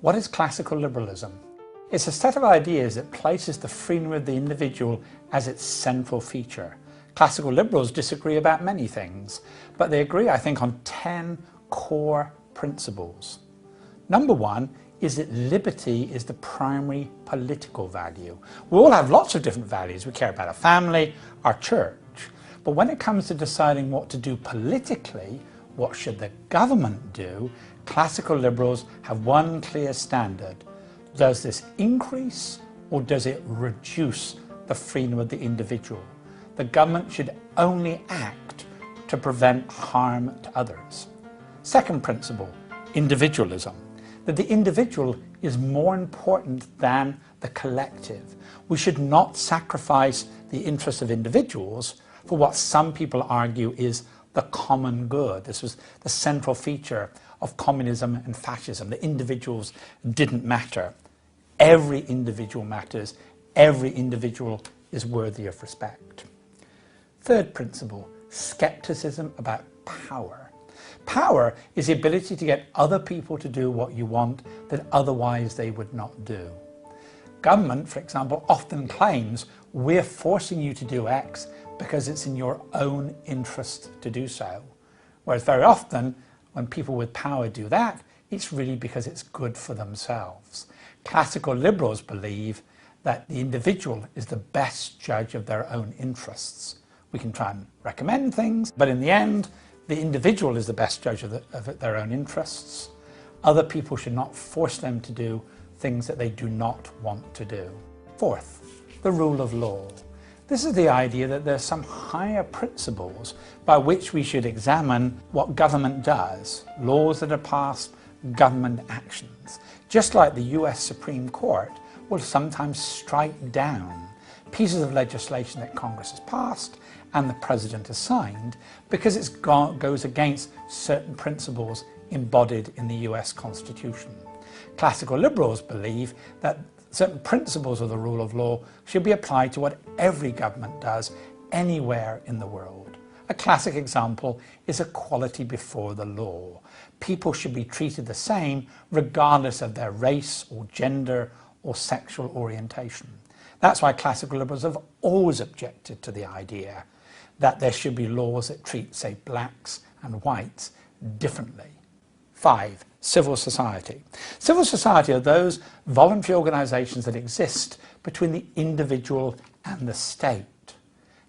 What is classical liberalism? It's a set of ideas that places the freedom of the individual as its central feature. Classical liberals disagree about many things, but they agree, I think, on 10 core principles. Number one is that liberty is the primary political value. We all have lots of different values. We care about our family, our church. But when it comes to deciding what to do politically, what should the government do, classical liberals have one clear standard. Does this increase or does it reduce the freedom of the individual? The government should only act to prevent harm to others. Second principle, individualism. That the individual is more important than the collective. We should not sacrifice the interests of individuals for what some people argue is the common good. This was the central feature of communism and fascism. The individuals didn't matter. Every individual matters. Every individual is worthy of respect. Third principle, skepticism about power. Power is the ability to get other people to do what you want that otherwise they would not do. Government, for example, often claims we're forcing you to do X because it's in your own interest to do so. Whereas very often, when people with power do that, it's really because it's good for themselves. Classical liberals believe that the individual is the best judge of their own interests. We can try and recommend things, but in the end, the individual is the best judge of their own interests. Other people should not force them to do things that they do not want to do. Fourth, the rule of law. This is the idea that there are some higher principles by which we should examine what government does, laws that are passed, government actions. Just like the US Supreme Court will sometimes strike down pieces of legislation that Congress has passed and the President has signed because it goes against certain principles embodied in the US Constitution. Classical liberals believe that certain principles of the rule of law should be applied to what every government does anywhere in the world. A classic example is equality before the law. People should be treated the same regardless of their race or gender or sexual orientation. That's why classical liberals have always objected to the idea that there should be laws that treat, say, blacks and whites differently. 5. Civil society. Civil society are those voluntary organisations that exist between the individual and the state.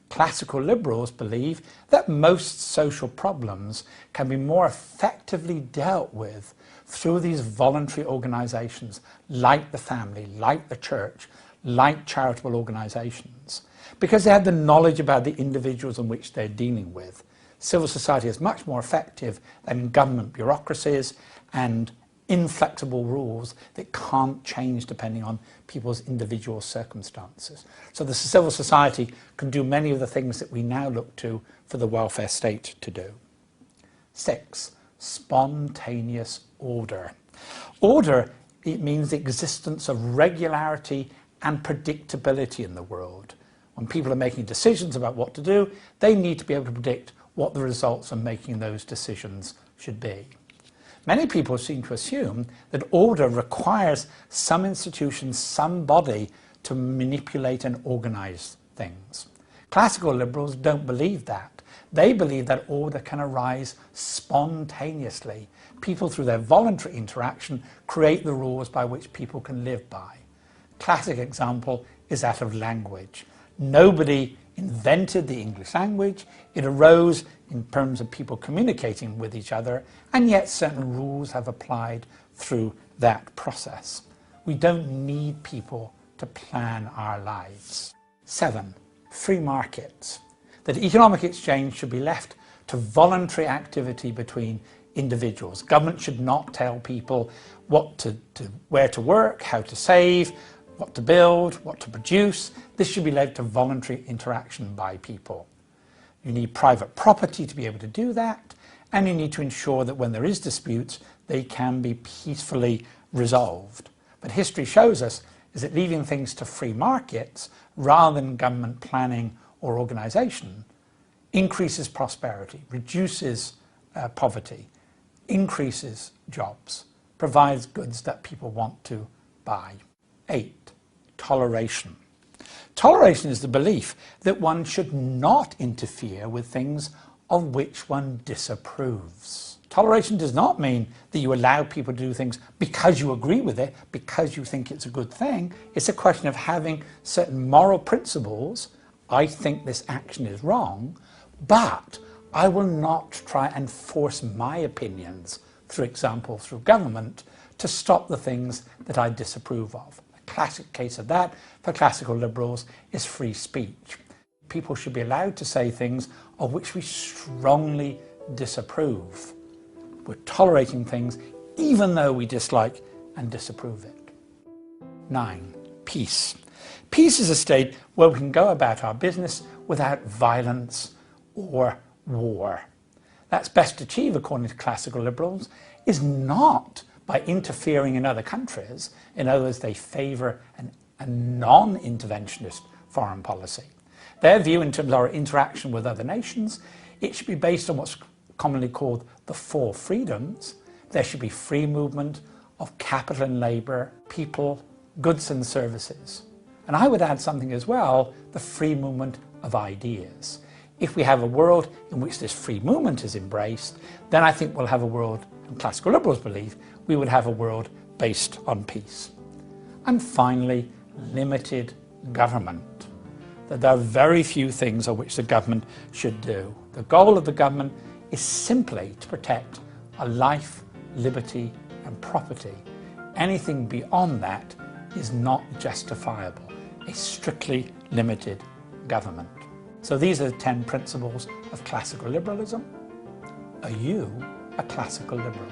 Classical liberals believe that most social problems can be more effectively dealt with through these voluntary organisations like the family, like the church, like charitable organisations, because they have the knowledge about the individuals in which they're dealing with. Civil society is much more effective than government bureaucracies and inflexible rules that can't change depending on people's individual circumstances. So the civil society can do many of the things that we now look to for the welfare state to do. 6. Spontaneous order. Order, it means the existence of regularity and predictability in the world. When people are making decisions about what to do, they need to be able to predict what the results of making those decisions should be. Many people seem to assume that order requires some institution, some body to manipulate and organise things. Classical liberals don't believe that. They believe that order can arise spontaneously. People, through their voluntary interaction, create the rules by which people can live by. Classic example is that of language. Nobody invented the English language. It arose in terms of people communicating with each other, and yet certain rules have applied through that process. We don't need people to plan our lives. 7. Free markets. That economic exchange should be left to voluntary activity between individuals. Government should not tell people where to work, how to save, what to build, what to produce. This should be led to voluntary interaction by people. You need private property to be able to do that, and you need to ensure that when there is disputes, they can be peacefully resolved. But history shows us is that leaving things to free markets rather than government planning or organisation increases prosperity, reduces poverty, increases jobs. provides goods that people want to buy. 8. Toleration. Toleration is the belief that one should not interfere with things of which one disapproves. Toleration does not mean that you allow people to do things because you agree with it, because you think it's a good thing. It's a question of having certain moral principles. I think this action is wrong, but I will not try and force my opinions, for example, through government, to stop the things that I disapprove of. A classic case of that for classical liberals is free speech. People should be allowed to say things of which we strongly disapprove. We're tolerating things even though we dislike and disapprove it. 9. Peace. Peace is a state where we can go about our business without violence or war. That's best achieved, according to classical liberals, is not by interfering in other countries. In other words, they favour a non-interventionist foreign policy. Their view in terms of our interaction with other nations, it should be based on what's commonly called the 4 freedoms. There should be free movement of capital and labour, people, goods and services. And I would add something as well, the free movement of ideas. If we have a world in which this free movement is embraced, then I think we'll have a world, and classical liberals believe, we would have a world based on peace. And finally, limited government. That there are very few things on which the government should do. The goal of the government is simply to protect a life, liberty and property. Anything beyond that is not justifiable. A strictly limited government. So these are the 10 principles of classical liberalism. Are you a classical liberal?